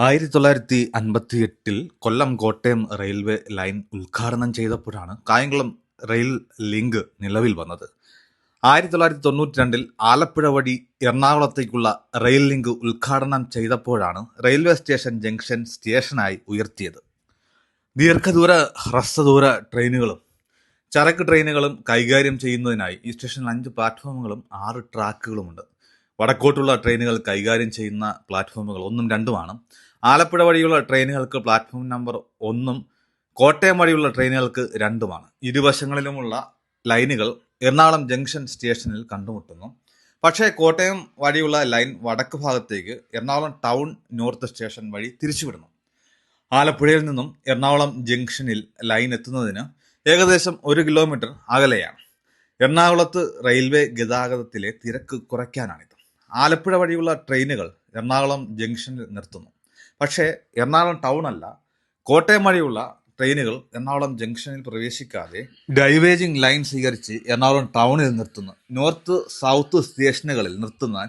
1958 Kollam Kottayam railway line ഉദ്ഘാടനം ചെയ്തപ്പോഴാണ് Kayamkulam rail link നിലവിൽ വന്നത്. 1992 ആലപ്പുഴ വഴി എറണാകുളത്തേക്കുള്ള റെയിൽ ലിങ്ക് ഉദ്ഘാടനം ചെയ്തപ്പോഴാണ് റെയിൽവേ സ്റ്റേഷൻ ജംഗ്ഷൻ സ്റ്റേഷനായി ഉയർത്തിയത്. ദീർഘദൂര ഹ്രസ്വദൂര ട്രെയിനുകളും ചരക്ക് ട്രെയിനുകളും കൈകാര്യം ചെയ്യുന്നതിനായി ഈ സ്റ്റേഷനിൽ 5 പ്ലാറ്റ്ഫോമുകളും 6 ട്രാക്കുകളുമുണ്ട്. വടക്കോട്ടുള്ള ട്രെയിനുകൾ കൈകാര്യം ചെയ്യുന്ന പ്ലാറ്റ്ഫോമുകൾ 1ഉം 2ഉമാണ്. ആലപ്പുഴ വഴിയുള്ള ട്രെയിനുകൾക്ക് പ്ലാറ്റ്ഫോം നമ്പർ 1ഉം കോട്ടയം വഴിയുള്ള ട്രെയിനുകൾക്ക് 2ഉമാണ്. ഇരുവശങ്ങളിലുമുള്ള ലൈനുകൾ എറണാകുളം ജംഗ്ഷൻ സ്റ്റേഷനിൽ കണ്ടുമുട്ടുന്നു. പക്ഷേ കോട്ടയം വഴിയുള്ള ലൈൻ വടക്ക് ഭാഗത്തേക്ക് എറണാകുളം ടൗൺ നോർത്ത് സ്റ്റേഷൻ വഴി തിരിച്ചുവിടുന്നു. ആലപ്പുഴയിൽ നിന്നും എറണാകുളം ജംഗ്ഷനിൽ ലൈൻ എത്തുന്നതിന് ഏകദേശം 1 കിലോമീറ്റർ അകലെയാണ്. എറണാകുളത്ത് റെയിൽവേ ഗതാഗതത്തിലെ തിരക്ക് കുറയ്ക്കാനാണിത്. ആലപ്പുഴ വഴിയുള്ള ട്രെയിനുകൾ എറണാകുളം ജംഗ്ഷനിൽ നിർത്തുന്നു. പക്ഷേ എറണാകുളം ടൗൺ അല്ല, കോട്ടയം വഴിയുള്ള ട്രെയിനുകൾ എറണാകുളം ജംഗ്ഷനിൽ പ്രവേശിക്കാതെ ഡൈവേജിംഗ് ലൈൻ സ്വീകരിച്ച് എറണാകുളം ടൗണിൽ നിർത്തുന്നു. നോർത്ത് സൗത്ത് സ്റ്റേഷനുകളിൽ നിർത്തുന്ന